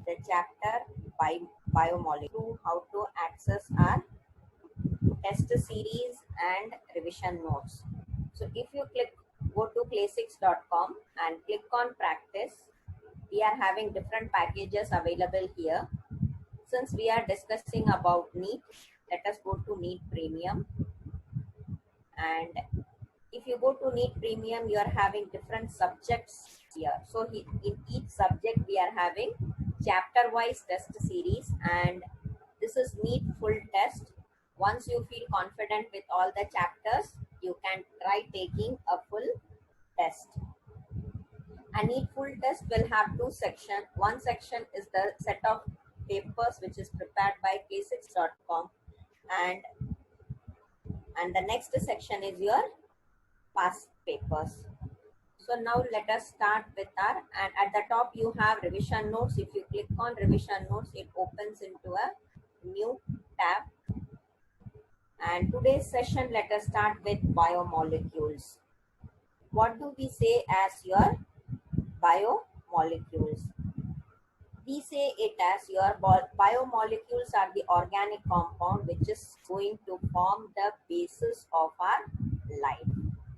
the chapter by biomolecule, how to access our test series and revision notes. So if you go to play6.com and click on practice, we are having different packages available here. Since we are discussing about NEET, let us go to NEET Premium. And if you go to NEET Premium, you are having different subjects here. So in each subject, we are having chapter-wise test series, and this is NEET full test. Once you feel confident with all the chapters, you can try taking a full test. A NEET full test will have two sections. One section is the set of papers which is prepared by play6.com, and the next section is your past papers. So now let us start with our, and at the top you have revision notes. If you click on revision notes, it opens into a new tab. And today's session, let us start with biomolecules. What do we say as your biomolecules? We say it as your biomolecules are the organic compound which is going to form the basis of our life.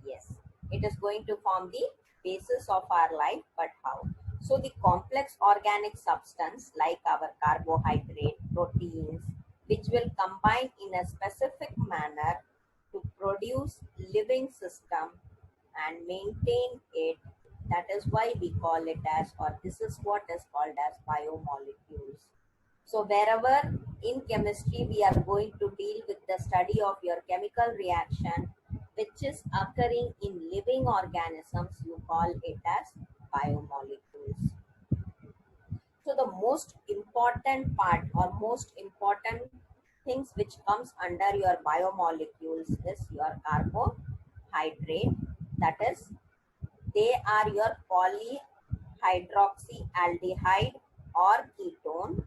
Yes, it is going to form the basis of our life, but how? So the complex organic substance like our carbohydrate, proteins, which will combine in a specific manner to produce living system and maintain it. That is why we call it as, or this is what is called as biomolecules. So wherever in chemistry we are going to deal with the study of your chemical reaction which is occurring in living organisms, you call it as biomolecules. So the most important part or most important things which comes under your biomolecules is your carbohydrate. That is, they are your polyhydroxyaldehyde or ketone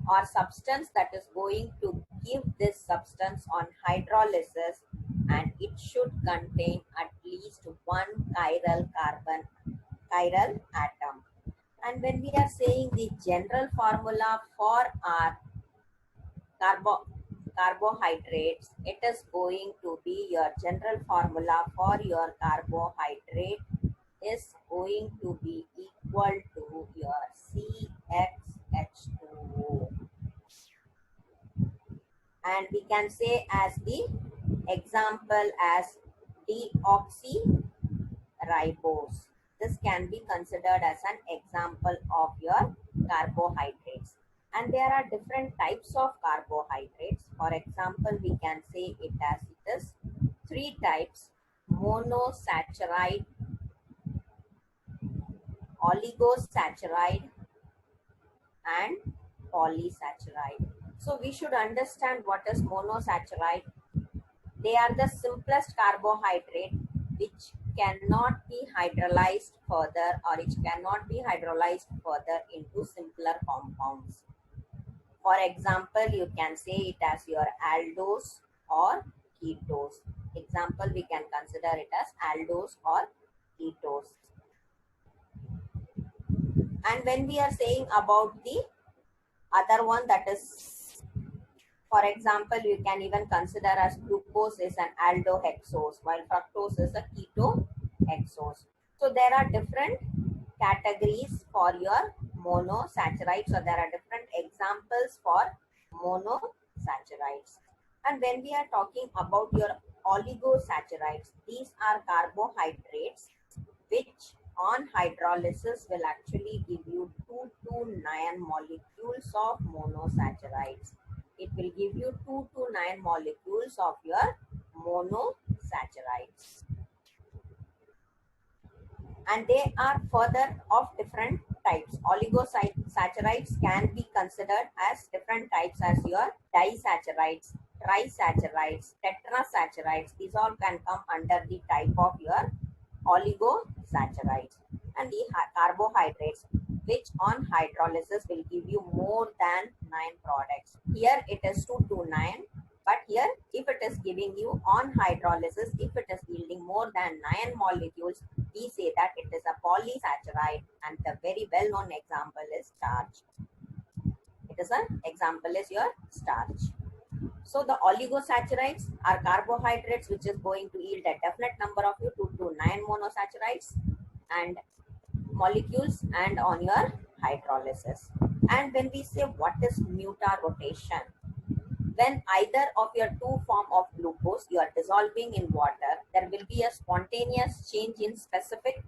or substance that is going to give this substance on hydrolysis, and it should contain at least one chiral atom. And when we are saying the general formula for our carbohydrates, it is going to be your general formula for your carbohydrate is going to be equal to your CXH2O. And we can say as the example as deoxyribose. This can be considered as an example of your carbohydrates. And there are different types of carbohydrates. For example, we can say it as it is three types: monosaccharide, oligosaccharide, and polysaccharide. So we should understand what is monosaccharide. They are the simplest carbohydrate which cannot be hydrolyzed further, or it cannot be hydrolyzed further into simpler compounds. For example, you can say it as your aldose or ketose. Example, we can consider it as aldose or ketose. And when we are saying about the other one, that is, for example, you can even consider as glucose is an aldohexose, while fructose is a ketohexose. So there are different categories for your monosaccharides. So there are different examples for monosaccharides. And when we are talking about your oligosaccharides, these are carbohydrates which on hydrolysis will actually give you 2 to 9 molecules of monosaccharides. It will give you 2 to 9 molecules of your monosaccharides. And they are further of different types. Oligosaccharides can be considered as different types as your disaccharides, trisaccharides, tetrasaccharides. These all can come under the type of your oligosaccharides. And the carbohydrates which on hydrolysis will give you more than 9 products. Here it is 2 to 9. But here, if it is giving you on hydrolysis, if it is yielding more than 9 molecules, we say that it is a polysaccharide, and the very well-known example is starch. It is an example is your starch. So the oligosaccharides are carbohydrates which is going to yield a definite number of you 2 to 9 monosaccharides and molecules and on your hydrolysis. And when we say what is mutarotation, when either of your two form of glucose you are dissolving in water, there will be a spontaneous change in specific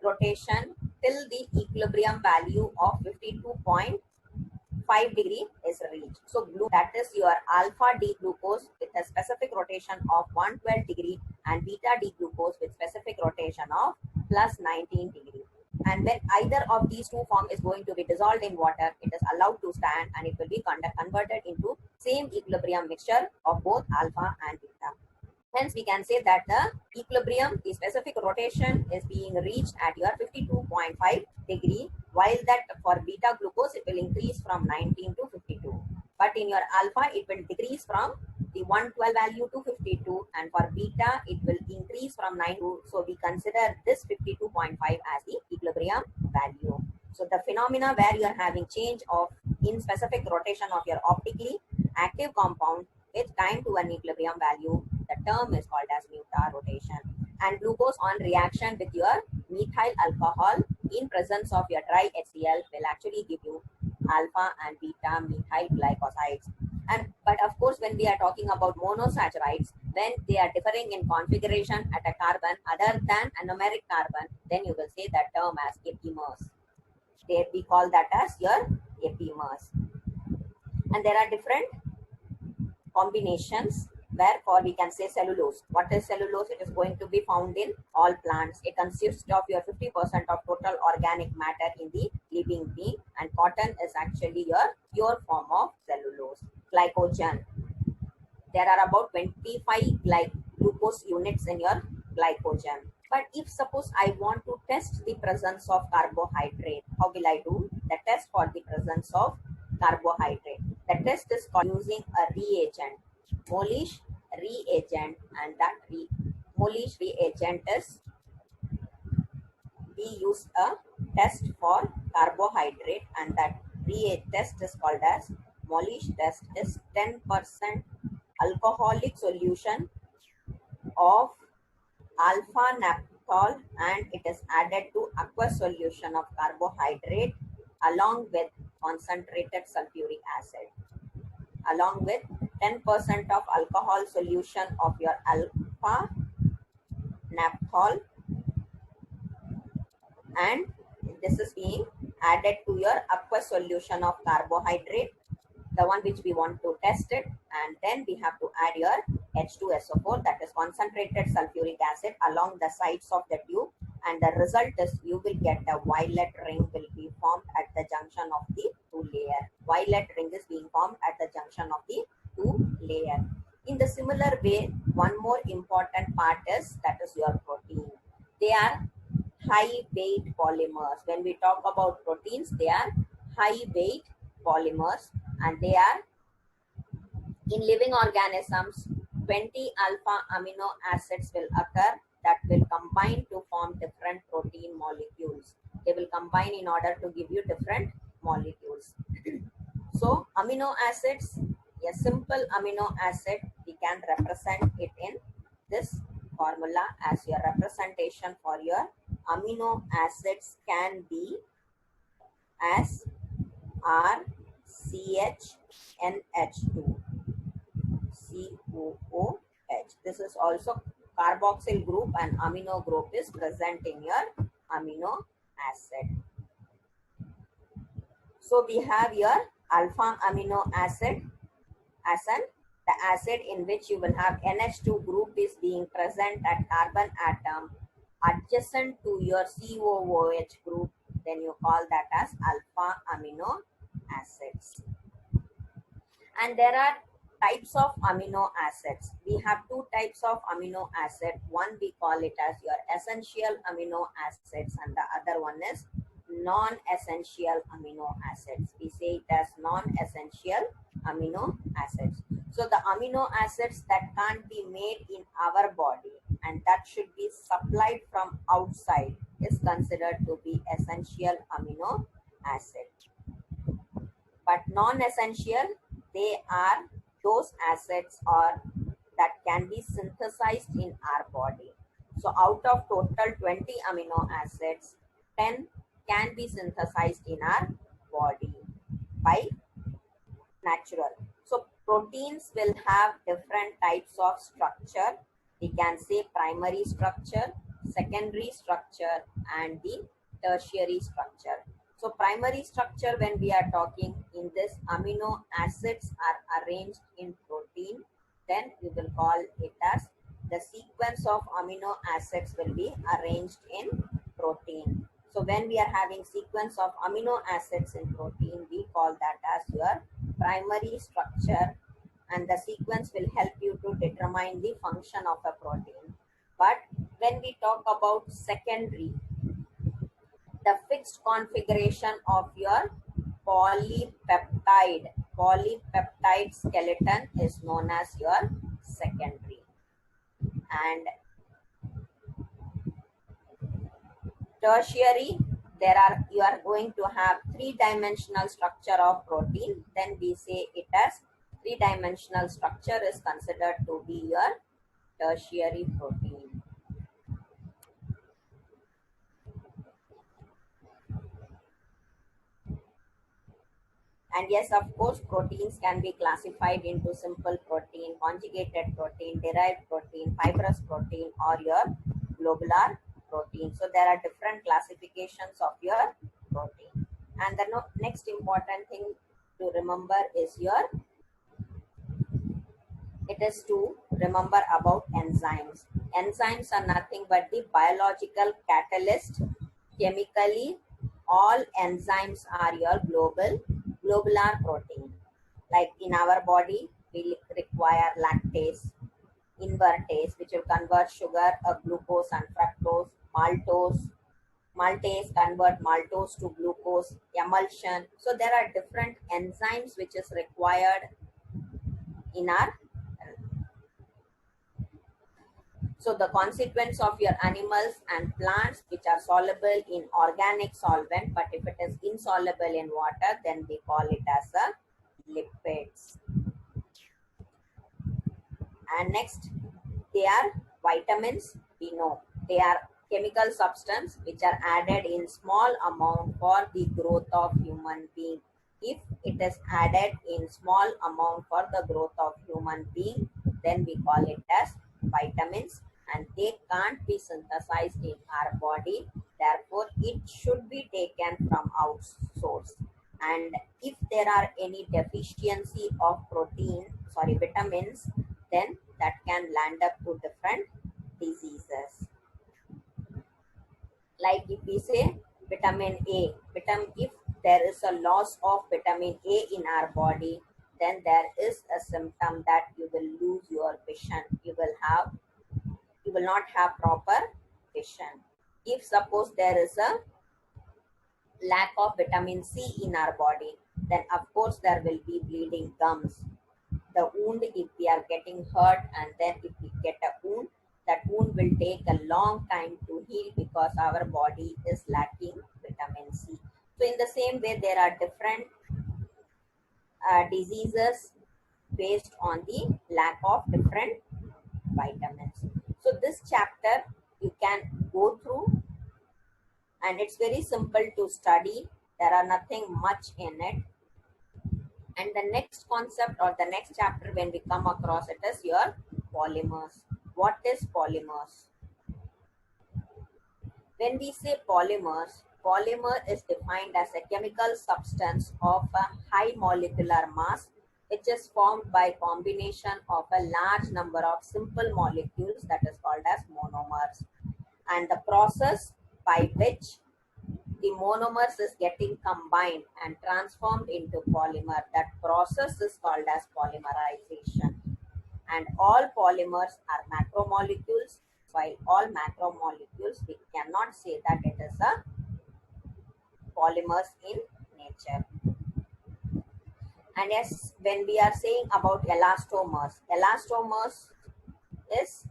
rotation till the equilibrium value of 52.5 degree is reached. So that is your alpha D glucose with a specific rotation of 112 degree and beta D glucose with specific rotation of plus 19 degree. And when either of these two form is going to be dissolved in water, it is allowed to stand and it will be converted into same equilibrium mixture of both alpha and beta. Hence, we can say that the equilibrium, the specific rotation is being reached at your 52.5 degree, while that for beta glucose, it will increase from 19 to 52. But in your alpha, it will decrease from the 112 value to 52, and for beta, it will increase from 9 to, so we consider this 52.5 as the equilibrium value. So the phenomena where you are having change of in specific rotation of your optically active compound with time to an equilibrium value, the term is called as mutarotation. And glucose on reaction with your methyl alcohol in presence of your dry HCl will actually give you alpha and beta methyl glycosides. And but of course, when we are talking about monosaccharides, when they are differing in configuration at a carbon other than a numeric carbon, then you will say that term as epimers. There we call that as your epimers. And there are different combinations wherefore we can say cellulose. What is cellulose? It is going to be found in all plants. It consists of your 50% of total organic matter in the living being, and cotton is actually your pure form of cellulose. Glycogen. There are about 25 glucose units in your glycogen. But if suppose I want to test the presence of carbohydrate, how will I do the test for the presence of carbohydrate? The test is called using a reagent, Molish reagent, and that Molish reagent is we use a test for carbohydrate, and that test is called as Molish test. Is 10% alcoholic solution of alpha naphthol, and it is added to aqueous solution of carbohydrate along with concentrated sulfuric acid, along with 10% of alcohol solution of your alpha naphthol, and this is being added to your aqueous solution of carbohydrate, the one which we want to test it, and then we have to add your H2SO4, that is concentrated sulfuric acid, along the sides of the tube, and the result is you will get a violet ring will be formed at the junction of the two layer. Violet ring is being formed at the junction of the two layer. In the similar way, one more important part is that is your protein. They are high weight polymers. When we talk about proteins, they are high weight polymers, and they are in living organisms. 20 alpha amino acids will occur that will combine to form different protein molecules. They will combine in order to give you different molecules. So amino acids, a simple amino acid, we can represent it in this formula as your representation for your amino acids can be as RCHNH2 COOH. This is also carboxyl group, and amino group is present in your amino acid. So we have your alpha amino acid as the acid in which you will have NH2 group is being present at carbon atom adjacent to your COOH group, then you call that as alpha amino acids. And there are types of amino acids. We have two types of amino acid. One we call it as your essential amino acids, and the other one is non-essential amino acids. We say it as non-essential amino acids. So the amino acids that can't be made in our body and that should be supplied from outside is considered to be essential amino acid. But non-essential, they are those acids or that can be synthesized in our body. So out of total 20 amino acids, 10 can be synthesized in our body by natural. So proteins will have different types of structure. We can say primary structure, secondary structure, and the tertiary structure. So primary structure, when we are talking in this, amino acids are arranged in protein, then we will call it as the sequence of amino acids will be arranged in protein. So when we are having sequence of amino acids in protein, we call that as your primary structure, and the sequence will help you to determine the function of a protein. But when we talk about secondary, the fixed configuration of your polypeptide polypeptide skeleton is known as your secondary. And tertiary, there are you are going to have three-dimensional structure of protein, then we say it as three-dimensional structure is considered to be your tertiary protein. And yes, of course, proteins can be classified into simple protein, conjugated protein, derived protein, fibrous protein, or your globular protein. So there are different classifications of your protein. And the next important thing to remember is it is to remember about enzymes. Enzymes are nothing but the biological catalyst. Chemically, all enzymes are your globular protein. Like in our body, we require lactase, invertase, which will convert sugar, glucose and fructose, maltase convert maltose to glucose, emulsion. So there are different enzymes which is required in our. So the consequence of your animals and plants which are soluble in organic solvent, but if it is insoluble in water, then we call it as a lipids. And next, they are vitamins. We know they are chemical substance which are added in small amount for the growth of human being. If it is added in small amount for the growth of human being, then we call it as vitamins, and they can't be synthesized in our body. Therefore, it should be taken from outsource. And if there are any deficiency of vitamins, then that can land up to different diseases. Like if we say vitamin A, if there is a loss of vitamin A in our body, then there is a symptom that you will lose your vision. You will not have proper vision. If suppose there is a lack of vitamin C in our body, then of course there will be bleeding gums. The wound, if we are getting hurt and then if we get a wound, that wound will take a long time to heal because our body is lacking vitamin C. So in the same way, there are different diseases based on the lack of different vitamins. So this chapter you can go through, and it's very simple to study. There are nothing much in it. And the next concept or the next chapter when we come across it is your polymers. What is polymers? When we say polymers, polymer is defined as a chemical substance of a high molecular mass which is formed by combination of a large number of simple molecules, that is called as monomers. And the process by which the monomers is getting combined and transformed into polymer, that process is called as polymerization. And all polymers are macromolecules, while all macromolecules, we cannot say that it is a polymers in nature. And yes, when we are saying about elastomers, elastomers is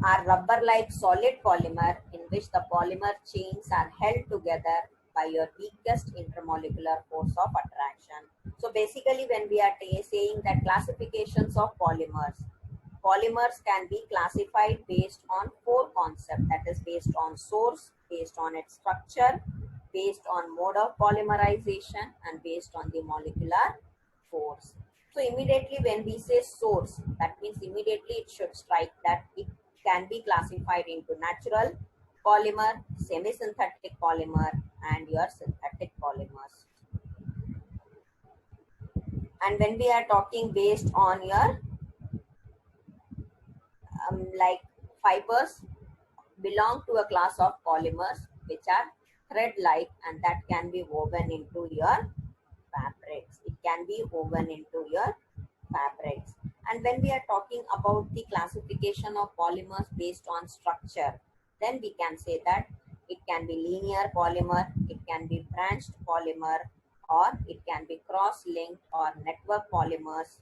are rubber-like solid polymer in which the polymer chains are held together by your weakest intermolecular force of attraction. So basically, when we are saying that classifications of polymers, polymers can be classified based on four concepts, that is based on source, based on its structure, based on mode of polymerization, and based on the molecular force. So immediately when we say source, that means immediately it should strike that it can be classified into natural polymer, semi-synthetic polymer, and your synthetic polymers. And when we are talking based on your like fibers, belong to a class of polymers which are thread-like and that can be woven into your fabrics. It can be woven into your fabrics. And when we are talking about the classification of polymers based on structure, then we can say that it can be linear polymer, it can be branched polymer, or it can be cross-linked or network polymers.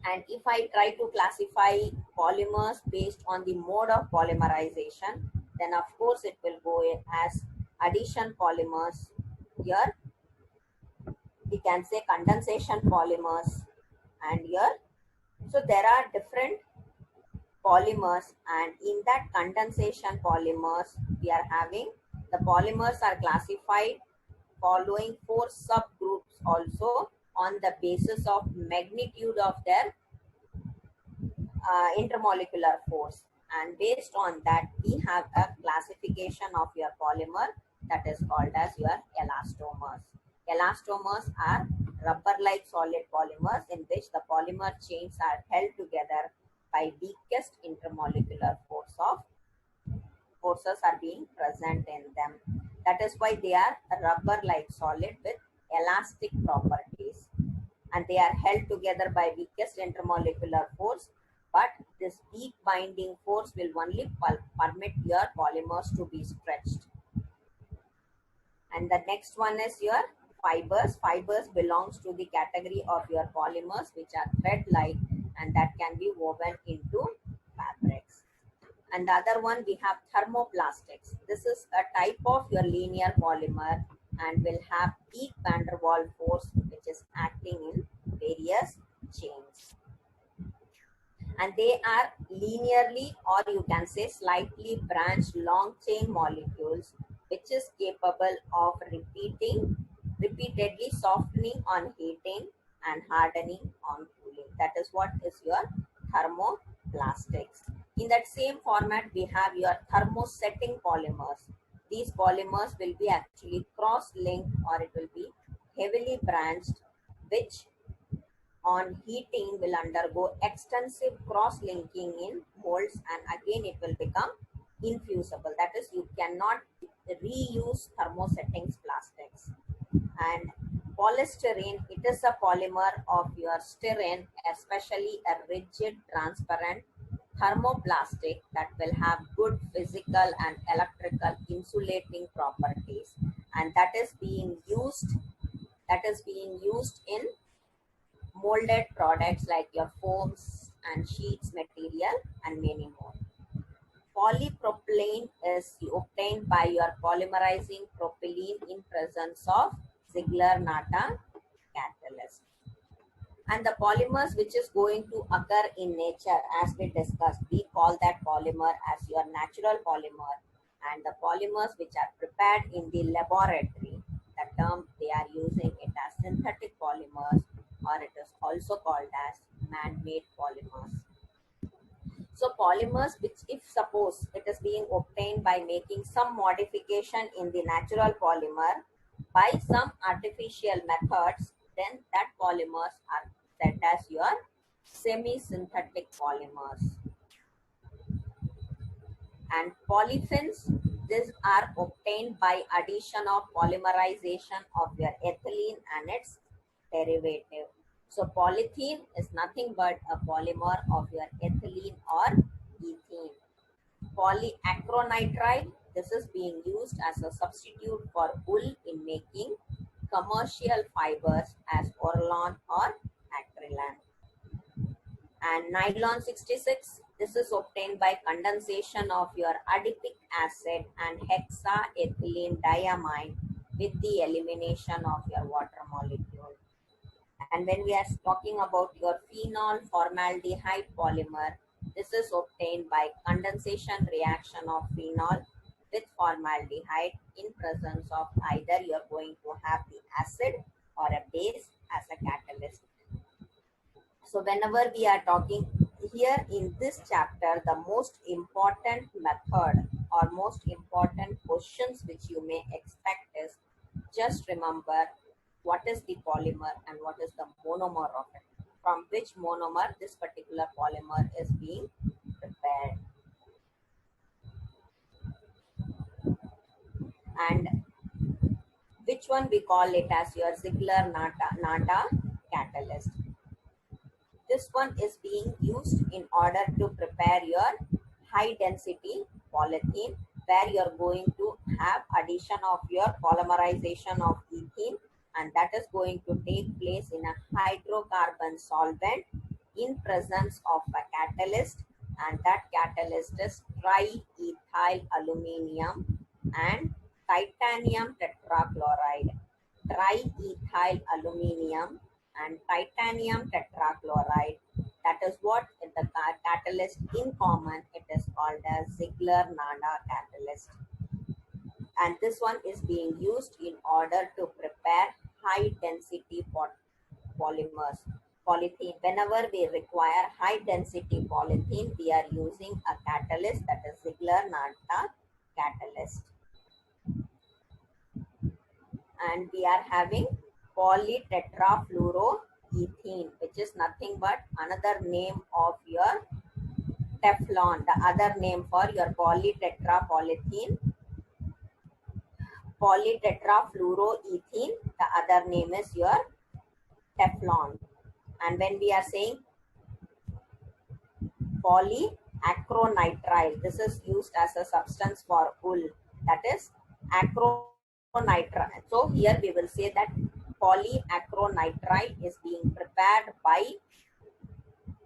And if I try to classify polymers based on the mode of polymerization, then of course it will go as addition polymers. Here we can say condensation polymers, and here, so there are different polymers, and in that condensation polymers we are having, the polymers are classified following four subgroups also on the basis of magnitude of their intermolecular force, and based on that we have a classification of your polymer that is called as your elastomers. Elastomers are rubber-like solid polymers in which the polymer chains are held together by weakest intermolecular forces are being present in them. That is why they are a rubber-like solid with elastic properties, and they are held together by weakest intermolecular force, but this weak binding force will only permit your polymers to be stretched. And the next one is your fibers. Fibers belongs to the category of your polymers which are thread like and that can be woven into fabrics. And the other one we have thermoplastics. This is a type of your linear polymer and will have weak van der Waals force which is acting in various chains. And they are linearly or you can say slightly branched long chain molecules which is capable of repeatedly softening on heating and hardening on cooling. That is what is your thermoplastics. In that same format we have your thermosetting polymers. These polymers will be actually cross-linked or it will be heavily branched, which on heating will undergo extensive cross-linking in molds and again it will become infusible. That is, you cannot reuse thermosettings plastics. And polystyrene, it is a polymer of your styrene, especially a rigid, transparent thermoplastic that will have good physical and electrical insulating properties, and that is being used in molded products like your foams and sheets material and many more. Polypropylene is obtained by your polymerizing propylene in presence of Ziegler-Natta catalyst. And the polymers which is going to occur in nature, as we discussed, we call that polymer as your natural polymer. And the polymers which are prepared in the laboratory, the term they are using it as synthetic polymers, or it is also called as man-made polymers. So polymers which, if suppose it is being obtained by making some modification in the natural polymer by some artificial methods, then that polymers are said as your semi-synthetic polymers. And polyphins, these are obtained by addition of polymerization of your ethylene and its derivative. So polythene is nothing but a polymer of your ethylene or ethene. Polyacrylonitrile, this is being used as a substitute for wool in making commercial fibers as Orlon or acrylan. And nylon 66, this is obtained by condensation of your adipic acid and hexaethylene diamine with the elimination of your water molecule. And when we are talking about your phenol formaldehyde polymer, this is obtained by condensation reaction of phenol with formaldehyde in presence of either you're going to have the acid or a base as a catalyst. So whenever we are talking here in this chapter, the most important method or most important questions which you may expect is, just remember what is the polymer and what is the monomer of it, from which monomer this particular polymer is being prepared, and which one we call it as your Ziegler-Natta catalyst. This one is being used in order to prepare your high density polythene, where you're going to have addition of your polymerization of ethene, and that is going to take place in a hydrocarbon solvent in presence of a catalyst, and that catalyst is triethyl aluminium and titanium tetrachloride. Triethyl aluminium and titanium tetrachloride, that is what the catalyst in common, it is called as Ziegler-Natta catalyst. And this one is being used in order to prepare high density polymers, polythene. Whenever we require high density polythene, we are using a catalyst, that is Ziegler-Natta catalyst. And we are having polytetrafluoroethene, which is nothing but another name of your Teflon, the other name for your polytetrafluoroethene. Polytetrafluoroethene, the other name is your Teflon. And when we are saying polyacrylonitrile, this is used as a substance for wool, that is acrylonitrile. So here we will say that polyacrylonitrile is being prepared by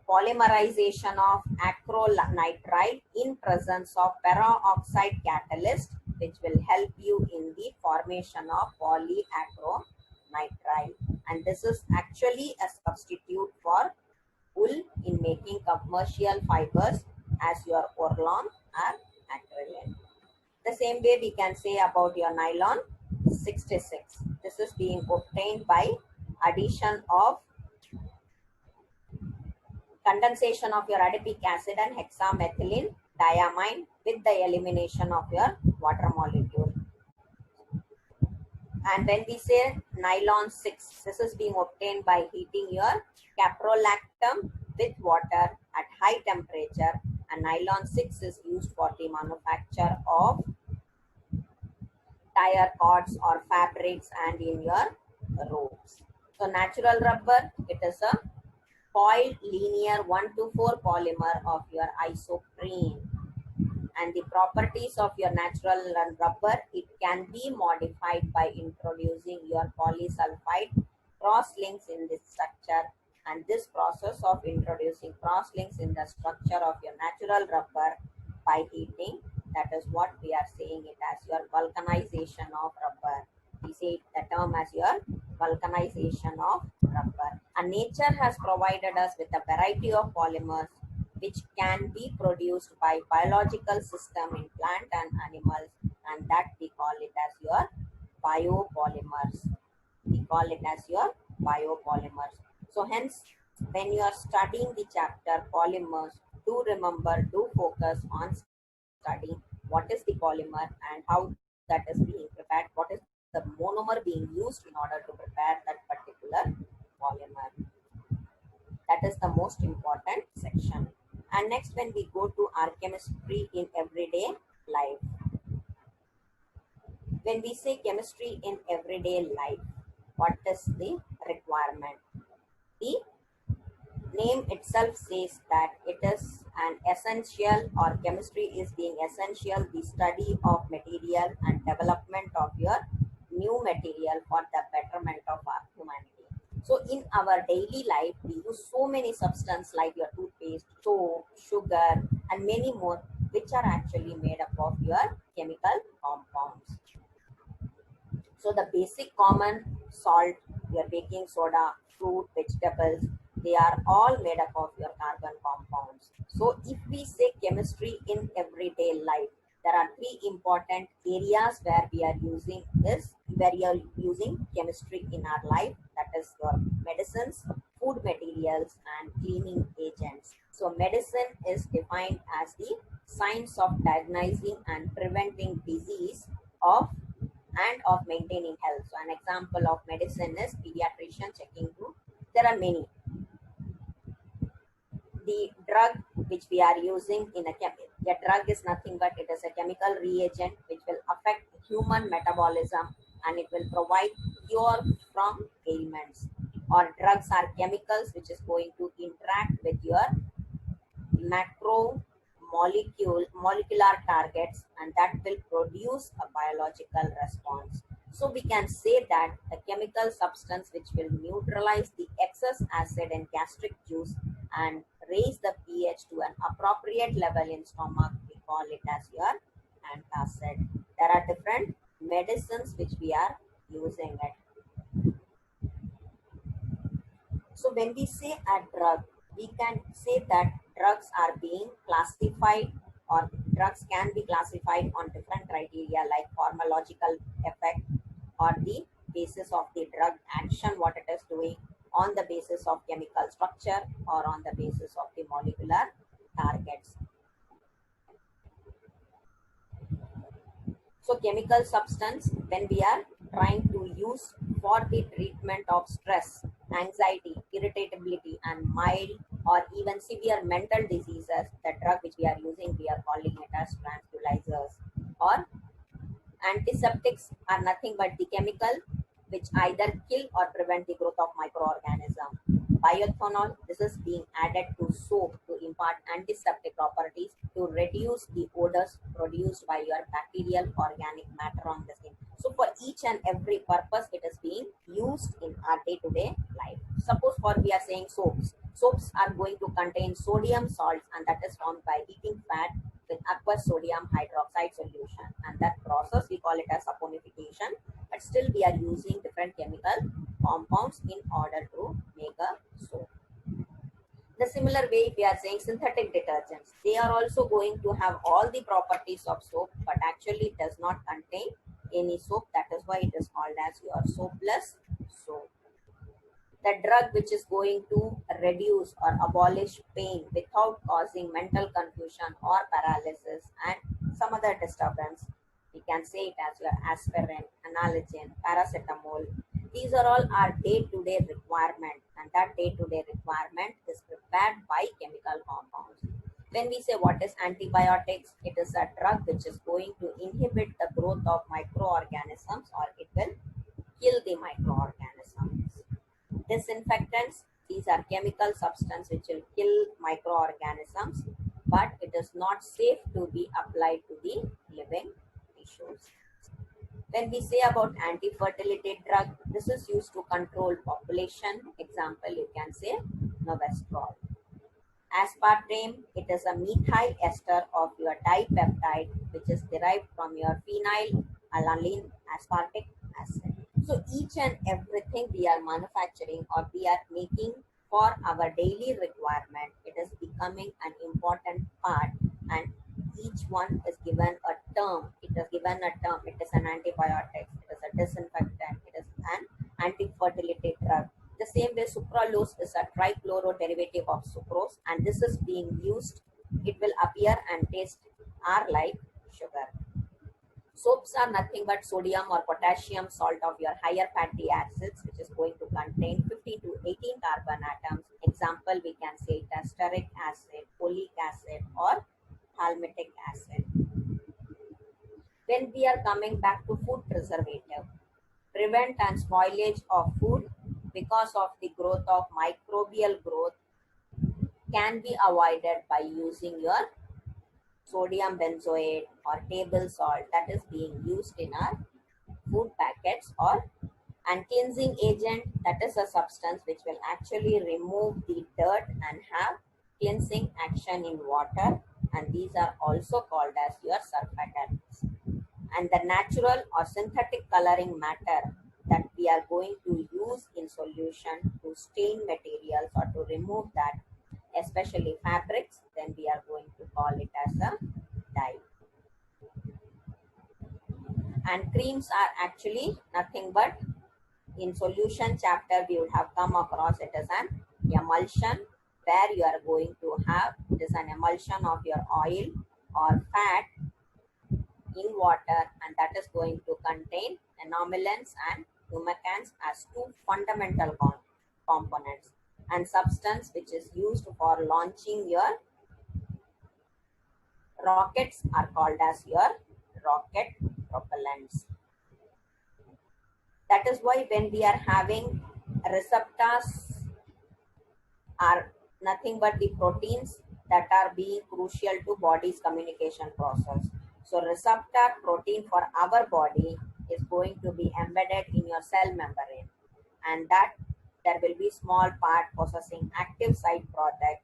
polymerization of acrylonitrile in presence of peroxide catalyst, which will help you in the formation of polyacrylonitrile. And this is actually a substitute for wool in making commercial fibers as your Orlon or acrylic. The same way we can say about your nylon 66. This is being obtained by addition of condensation of your adipic acid and hexamethylene diamine with the elimination of your water molecule. And when we say nylon 6, this is being obtained by heating your caprolactam with water at high temperature, and nylon 6 is used for the manufacture of tire cords or fabrics and in your ropes. So natural rubber, it is a coiled linear 1:4 polymer of your isoprene. And the properties of your natural rubber, it can be modified by introducing your polysulfide crosslinks in this structure. And this process of introducing crosslinks in the structure of your natural rubber by heating, that is what we are saying it as your vulcanization of rubber. We say the term as your vulcanization of rubber. And nature has provided us with a variety of polymers which can be produced by biological system in plant and animals, and that we call it as your biopolymers. We call it as your biopolymers. So hence, when you are studying the chapter polymers, do remember, do focus on studying what is the polymer and how that is being prepared, what is the monomer being used in order to prepare that particular polymer. That is the most important section. And next, when we go to our chemistry in everyday life. When we say chemistry in everyday life, what is the requirement? The name itself says that it is an essential, or chemistry is being essential, the study of material and development of your new material for the betterment of our humanity. So in our daily life, we use so many substances like your toothpaste, soap, sugar, and many more, which are actually made up of your chemical compounds. So the basic common salt, your baking soda, fruit, vegetables, they are all made up of your carbon compounds. So if we say chemistry in everyday life, there are three important areas where we are using this, where we are using chemistry in our life. That is your medicines, food materials, and cleaning agents. So medicine is defined as the science of diagnosing and preventing disease of and of maintaining health. So an example of medicine is pediatrician checking through. There are many. The drug which we are using in a drug is nothing but it is a chemical reagent which will affect human metabolism and it will provide cure from ailments. Or drugs are chemicals which is going to interact with your molecular targets and that will produce a biological response. So we can say that the chemical substance which will neutralize the excess acid in gastric juice and raise the pH to an appropriate level in stomach, we call it as your antacid. There are different medicines which we are using it. So when we say a drug, we can say that drugs are being classified or drugs can be classified on different criteria like pharmacological effect or the basis of the drug action, what it is doing on the basis of chemical structure or on the basis of the molecular targets. So chemical substance, when we are trying to use for the treatment of stress, anxiety, irritability, and mild or even severe mental diseases, the drug which we are using, we are calling it as tranquilizers. Or antiseptics are nothing but the chemical which either kill or prevent the growth of microorganism. Bioethanol, this is being added to soap to impart antiseptic properties to reduce the odors produced by your bacterial organic matter on the skin. So for each and every purpose, it is being used in our day-to-day life. Suppose for we are saying soaps. Soaps are going to contain sodium salts and that is formed by heating fat with aqueous sodium hydroxide solution, and that process we call it as saponification, but still we are using different chemical compounds in order to make a soap. The similar way, if we are saying synthetic detergents, they are also going to have all the properties of soap but actually it does not contain any soap. That is why it is called as your soapless soap. The drug which is going to reduce or abolish pain without causing mental confusion or paralysis and some other disturbance. We can say it as your aspirin, analgin, paracetamol. These are all our day-to-day requirement and that day-to-day requirement is prepared by chemical compounds. When we say what is antibiotics, it is a drug which is going to inhibit the growth of microorganisms or it will kill the microorganisms. Disinfectants, these are chemical substances which will kill microorganisms, but it is not safe to be applied to the living tissues. When we say about anti-fertility drug, this is used to control population. Example, you can say novestrol. Aspartame, it is a methyl ester of your dipeptide, which is derived from your phenylalanine aspartic acid. So each and everything we are manufacturing or we are making for our daily requirement, it is becoming an important part and each one is given a term. It is given a term. It is an antibiotic, it is a disinfectant, it is an anti-fertility drug. The same way sucralose is a trichloro derivative of sucrose and this is being used. It will appear and taste are like sugar. Soaps are nothing but sodium or potassium salt of your higher fatty acids, which is going to contain 15 to 18 carbon atoms. Example, we can say it as stearic acid, folic acid, or palmitic acid. When we are coming back to food preservative, prevent and spoilage of food because of the growth of microbial growth can be avoided by using your sodium benzoate or table salt that is being used in our food packets, or and cleansing agent, that is a substance which will actually remove the dirt and have cleansing action in water, and these are also called as your surfactants. And the natural or synthetic coloring matter that we are going to use in solution to stain materials or to remove that, especially fabrics, then we are going to call it as a dye. And creams are actually nothing but, in solution chapter we would have come across it as an emulsion, where you are going to have, it is an emulsion of your oil or fat in water, and that is going to contain anomalins and humectants as two fundamental components, and substance which is used for launching your rockets are called as your rocket propellants. That is why when we are having receptors are nothing but the proteins that are being crucial to body's communication process. So receptor protein for our body is going to be embedded in your cell membrane, and that there will be small part possessing active site product,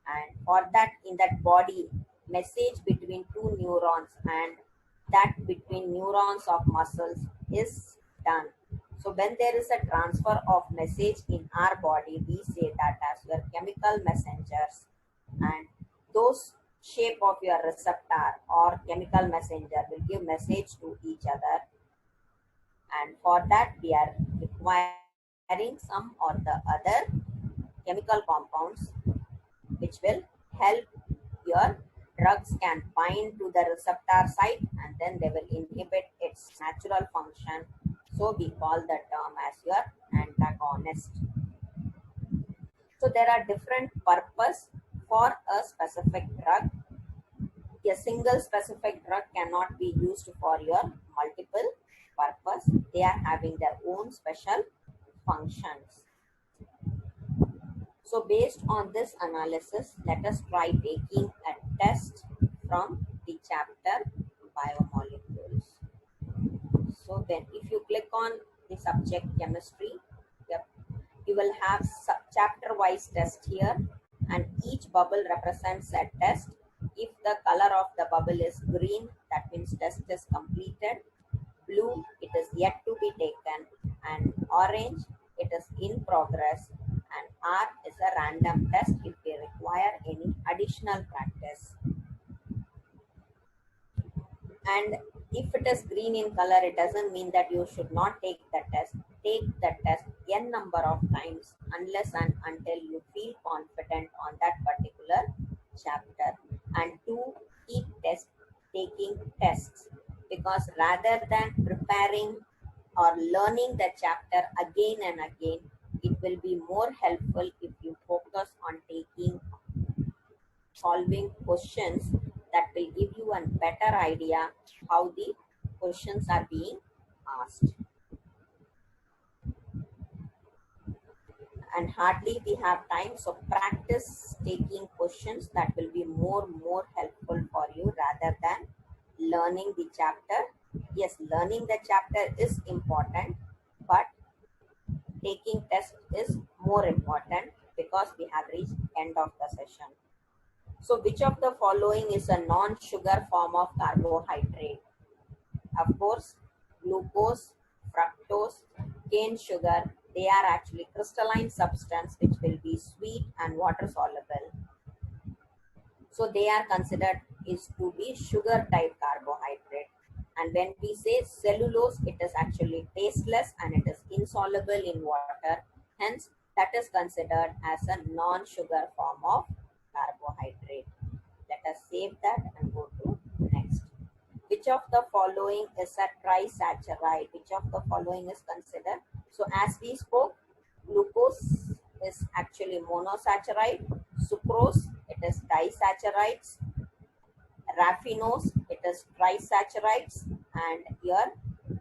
and for that, in that body, message between two neurons and that between neurons of muscles is done. So when there is a transfer of message in our body, we say that as your chemical messengers, and those shape of your receptor or chemical messenger will give message to each other, and for that we are requiring some or the other chemical compounds which will help your drugs can bind to the receptor site, and then they will inhibit its natural function. So we call the term as your antagonist. So there are different purpose for a specific drug. A single specific drug cannot be used for your multiple purpose. They are having their own special functions. So based on this analysis, let us try taking a test from the chapter biomolecules. So then if you click on the subject chemistry, yep, you will have chapter wise test here, and each bubble represents a test. If the color of the bubble is green, that means test is completed. Blue, it is yet to be taken, and orange, it is in progress, and R is a random test if they require any additional practice. And if it is green in color, it doesn't mean that you should not take the test. Take the test n number of times unless and until you feel confident on that particular chapter. And to keep taking tests, because rather than preparing or learning the chapter again and again, it will be more helpful if you focus on taking solving questions that will give you a better idea how the questions are being asked. And hardly we have time, so practice taking questions. That will be more helpful for you rather than learning the chapter. Yes, learning the chapter is important, but taking test is more important, because we have reached end of the session. So which of the following is a non-sugar form of carbohydrate? Of course, glucose, fructose, cane sugar, they are actually crystalline substance which will be sweet and water soluble. So they are considered is to be sugar type carbohydrate. And when we say cellulose, it is actually tasteless and it is insoluble in water. Hence, that is considered as a non-sugar form of carbohydrate. Let us save that and go to next. Which of the following is a trisaccharide? Which of the following is considered? So as we spoke, glucose is actually monosaccharide. Sucrose, it is disaccharides. Raffinose, it is trisaccharides. And here,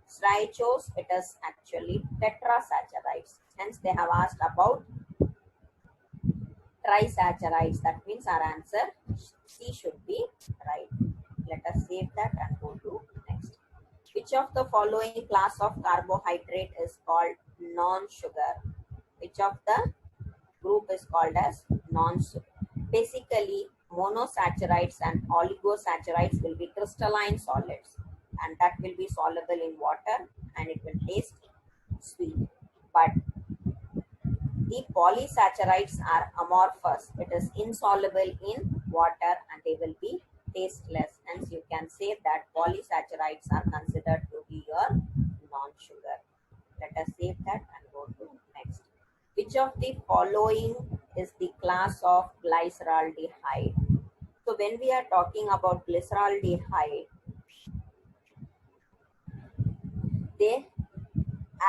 styrose, it is actually tetrasaccharides. Hence, they have asked about trisaccharides. That means our answer C should be right. Let us save that and go to next. Which Which of the following class of carbohydrate is called non-sugar? Which of the group is called as non-sugar? Basically, monosaccharides and oligosaccharides will be crystalline solids, and that will be soluble in water and it will taste sweet. But the polysaccharides are amorphous. It is insoluble in water and they will be tasteless. Hence, you can say that polysaccharides are considered to be your non-sugar. Let us save that and go to next. Which of the following is the class of glyceraldehyde? So when we are talking about glyceraldehyde, they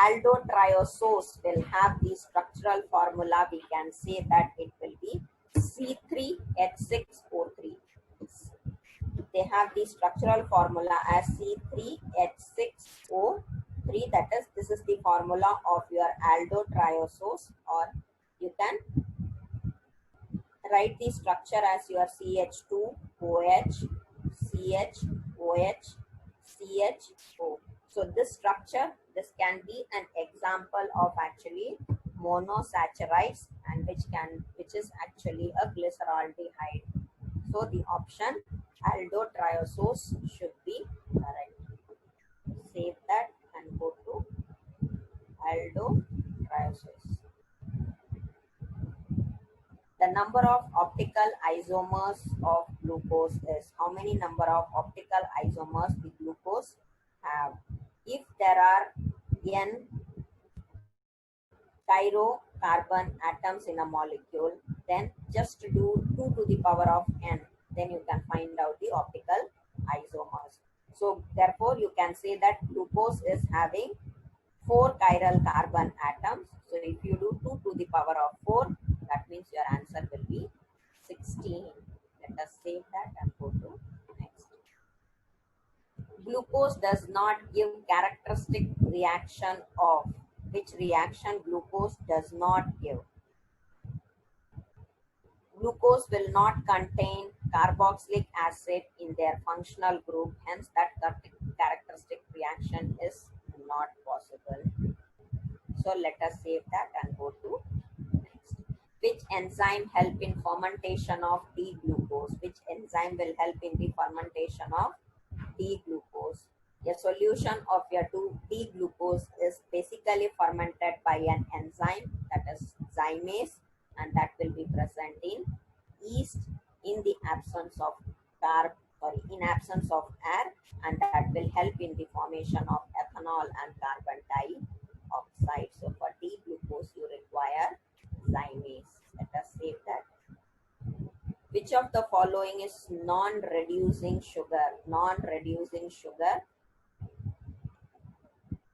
aldotriosose will have the structural formula. We can say that it will be C3H6O3. They have the structural formula as C3H6O3. That is, this is the formula of your aldotriosose, or you can write the structure as your CH2OH, CHOH, CHO. So this structure, this can be an example of actually monosaccharides, and which is actually a glyceraldehyde. So the option aldotriosose should be correct. Save that and go to aldotriosose. The number of optical isomers of glucose is, how many number of optical isomers the glucose have? If there are n chirocarbon atoms in a molecule, then just do 2 to the power of n, then you can find out the optical isomers. So therefore you can say that glucose is having 4 chiral carbon atoms. So if you do 2 to the power of 4, that means your answer will be 16. Let us save that and go to next. Glucose does not give characteristic reaction of, which reaction glucose does not give? Glucose will not contain carboxylic acid in their functional group, hence that characteristic reaction is not possible. So let us save that and go to next. Which enzyme help in fermentation of D-glucose? Which enzyme will help in the fermentation of D-glucose? A solution of your D-glucose is basically fermented by an enzyme, that is zymase, and that will be present in yeast in the absence of in absence of air, and that will help in the formation of ethanol and carbon dioxide. So for D-glucose you require zymase. Let us save that. Which of the following is non-reducing sugar? Non-reducing sugar,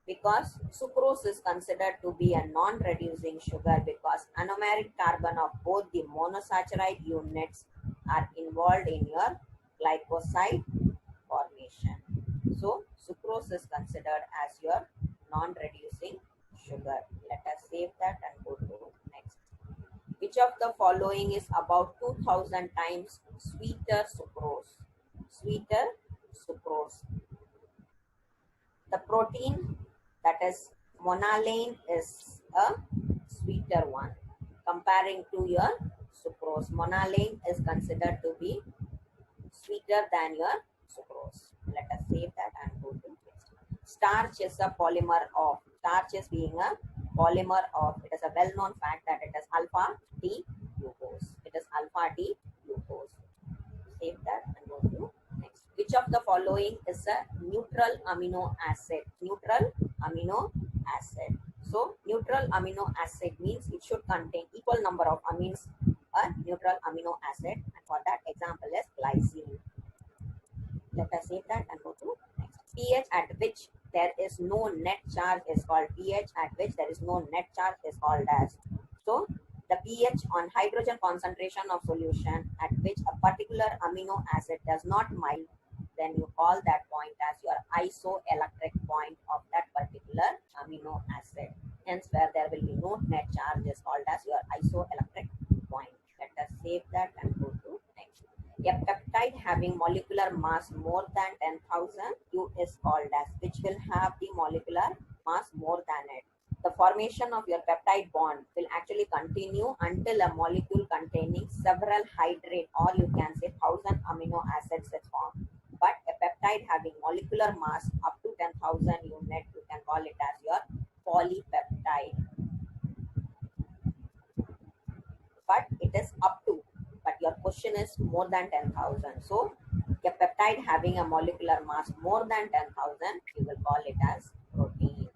because sucrose is considered to be a non-reducing sugar because anomeric carbon of both the monosaccharide units are involved in your glycoside formation. So sucrose is considered as your non-reducing sugar. Let us save that and go to next. Which of the following is about 2000 times sweeter sucrose? Sweeter sucrose. The protein, that is monoline, is a sweeter one comparing to your sucrose. Monoline is considered to be sweeter than your sucrose. Let us save that and go to next. Starch is a polymer of, starch is being a polymer of, it is a well-known fact that it is alpha D glucose. It is alpha D glucose. Save that and go to next. Which of the following is a neutral amino acid? Neutral amino acid. So neutral amino acid means it should contain equal number of amines, a neutral amino acid, and for that example is glycine. Let us save that and go to next. pH at which there is no net charge is called, pH at which there is no net charge is called as. So the pH on hydrogen concentration of solution at which a particular amino acid does not melt, then you call that point as your isoelectric point of that particular amino acid. Hence, where there will be no net charge is called as your isoelectric point. Let us save that and go to next. A peptide having molecular mass more than 10,000 U is called as, which will have the molecular mass more than it. The formation of your peptide bond will actually continue until a molecule containing several hydrate, or you can say 1,000 amino acids is formed. But a peptide having molecular mass up to 10,000 unit, you can call it as your polypeptide. But it is up to, but your question is more than 10,000. So a peptide having a molecular mass more than 10,000, you will call it as protein.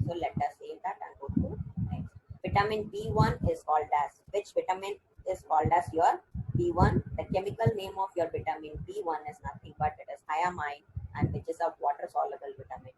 So let us save that and go to next. Vitamin B1 is called as, which vitamin is called as your B1? The chemical name of your vitamin B1 is nothing but it is thiamine, and which is a water soluble vitamin.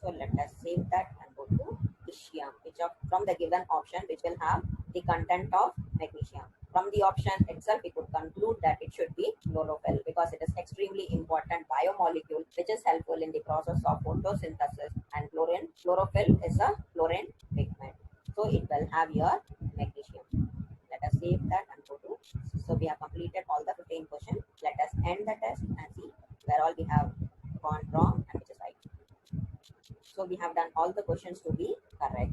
So let us save that and go to magnesium, which of, from the given option, which will have the content of magnesium. From the option itself, we could conclude that it should be chlorophyll, because it is extremely important biomolecule which is helpful in the process of photosynthesis, and chlorophyll is a fluorine pigment. So it will have your magnesium. Let us save that and go to. So we have completed all the 15 questions. Let us end the test and see where all we have gone wrong and which is right. So we have done all the questions to be correct.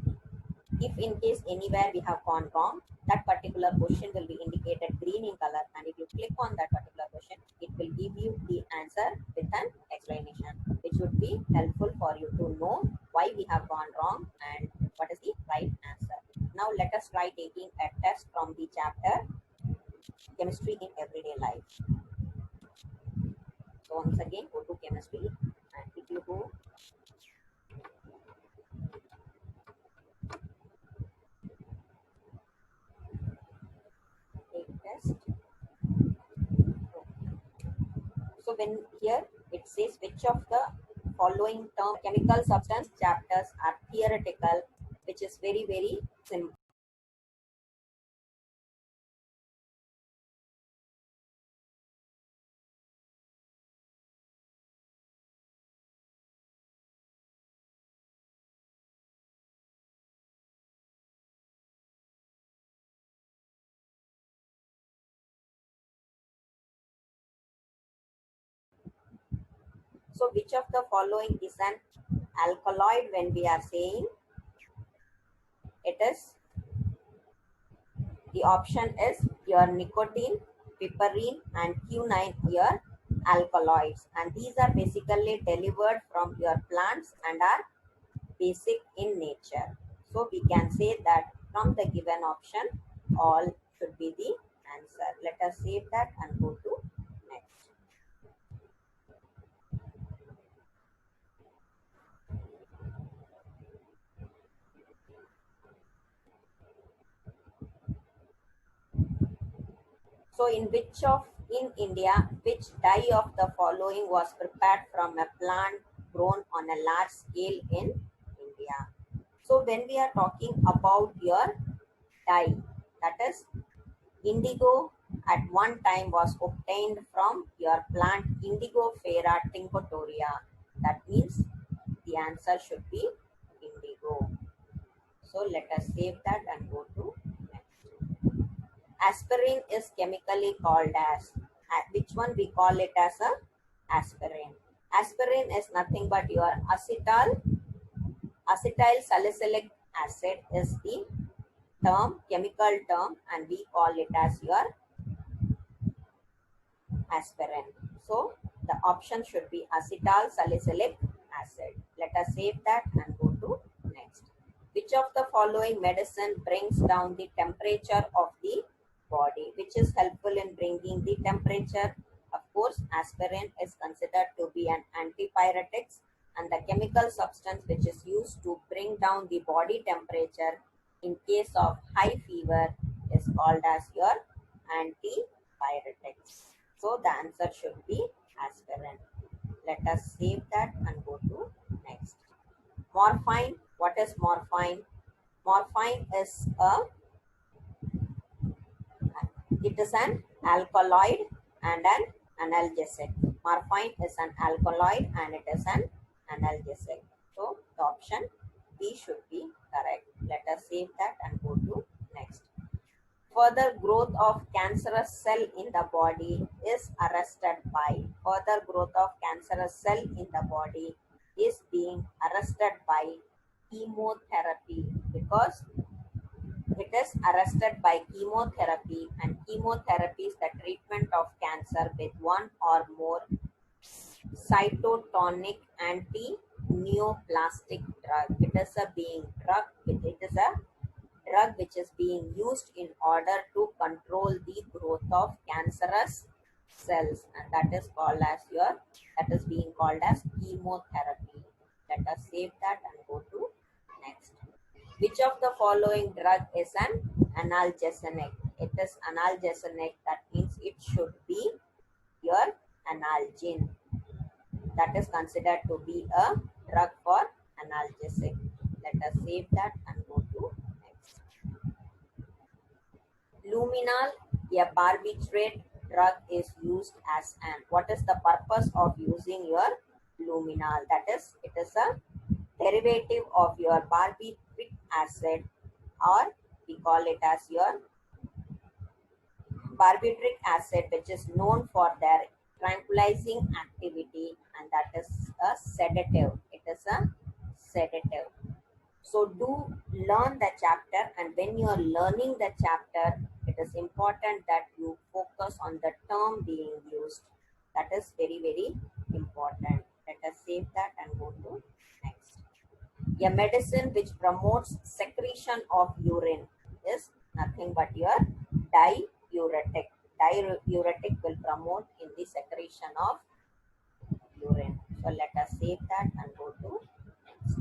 If in case anywhere we have gone wrong, that particular question will be indicated green in color, and if you click on that particular question, it will give you the answer with an explanation, which would be helpful for you to know why we have gone wrong and what is the right answer. Now let us try taking a test from the chapter Chemistry in Everyday Life. So once again, go to chemistry, and if you go take test. So when here it says which of the following term chemical substance chapters are theoretical, which is very simple. So which of the following is an alkaloid? When we are saying it is, the option is your nicotine, piperine and quinine, your alkaloids, and these are basically delivered from your plants and are basic in nature. So we can say that from the given option, all should be the answer. Let us save that and go to next. So in India, which dye of the following was prepared from a plant grown on a large scale in India? So when we are talking about your dye, that is indigo, at one time was obtained from your plant Indigo Fera tinctoria. That means the answer should be indigo. So let us save that and go to next. Aspirin is chemically called as, which one we call it as a aspirin? Aspirin is nothing but your acetyl salicylic acid is the term, chemical term, and we call it as your aspirin. So the option should be acetyl salicylic acid. Let us save that and go to next. Which of the following medicine brings down the temperature of the body? Which is helpful in bringing the temperature? Of course, aspirin is considered to be an antipyretic, and the chemical substance which is used to bring down the body temperature in case of high fever is called as your antipyretics. So the answer should be aspirin. Let us save that and go to next. Morphine. What is morphine? Morphine is it is an alkaloid and an analgesic. Morphine is an alkaloid and it is an analgesic. So the option B should be correct. Let us save that and go to next. Further growth of cancerous cell in the body is arrested by further growth of cancerous cell in the body is being arrested by chemotherapy, because it is arrested by chemotherapy, and chemotherapy is the treatment of cancer with one or more cytotonic anti-neoplastic drug. It is a being drug. It is a drug which is being used in order to control the growth of cancerous cells, and that is called as that is being called as chemotherapy. Let us save that and go to next. Which of the following drug is an analgesic? It is analgesic. That means it should be your analgin. That is considered to be a drug for analgesic. Let us save that and go to next. Luminal, a barbiturate drug, is used as an. What is the purpose of using your luminal? That is, it is a derivative of your barbiturate acid, or we call it as your barbiturate acid, which is known for their tranquilizing activity, and that is a sedative. It is a sedative. So do learn the chapter, and when you are learning the chapter, it is important that you focus on the term being used. That is very, very important. Let us save that and go to next. A medicine which promotes secretion of urine is nothing but your diuretic. Diuretic will promote in the secretion of urine. So let us save that and go to next.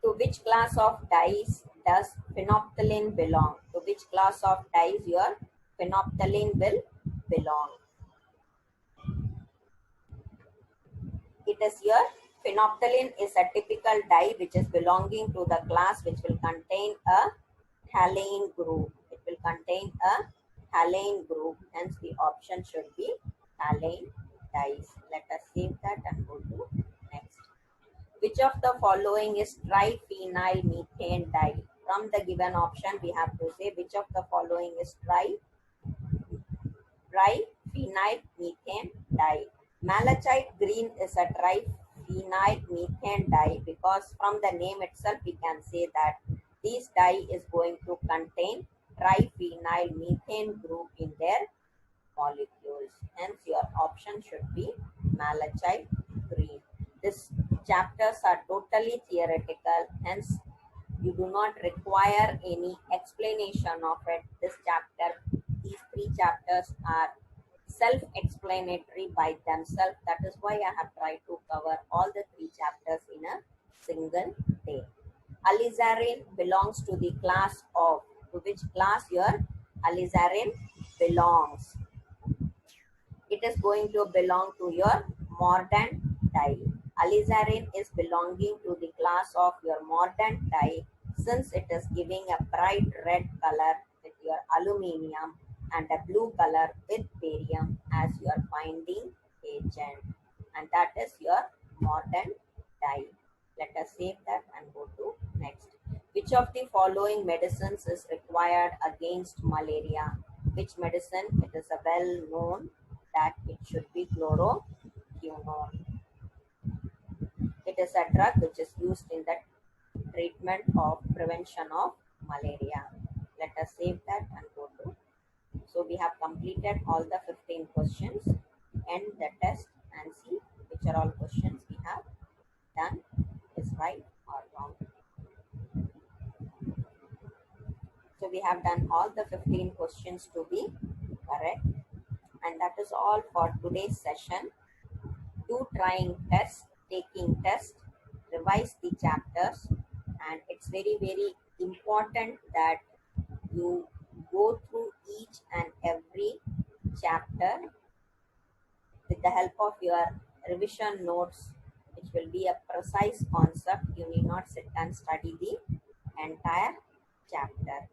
To which class of dyes does phenolphthalein belong? To which class of dyes your phenolphthalein will belong? It is your phenolphthalein is a typical dye which is belonging to the class which will contain a halane group. It will contain a halane group. Hence, the option should be halane dyes. Let us save that and go to next. Which of the following is triphenyl methane dye? From the given option, we have to say which of the following is triphenyl methane dye. Malachite green is a triphenyl methane dye, because from the name itself we can say that this dye is going to contain triphenyl methane group in their molecules. Hence, your option should be malachite green. These chapters are totally theoretical, hence you do not require any explanation of it. These three chapters are self-explanatory by themselves. That is why I have tried to cover all the three chapters in a single day. Alizarin belongs to the class of, to which class your alizarin belongs? It is going to belong to your mordant dye. Alizarin is belonging to the class of your mordant dye, since it is giving a bright red color with your aluminium and a blue color with barium as your binding agent, and that is your mordant dye. Let us save that and go to next. Which of the following medicines is required against malaria? Which medicine? It is a well known that it should be chloroquine. It is a drug which is used in the treatment of prevention of malaria. Let us save that and go to. So we have completed all the 15 questions. End the test and see which are all questions we have done is right or wrong. So we have done all the 15 questions to be correct. And that is all for today's session. Do trying test, taking test, revise the chapters, and it's very, very important that you go through each and every chapter with the help of your revision notes, which will be a precise concept. You need not sit and study the entire chapter.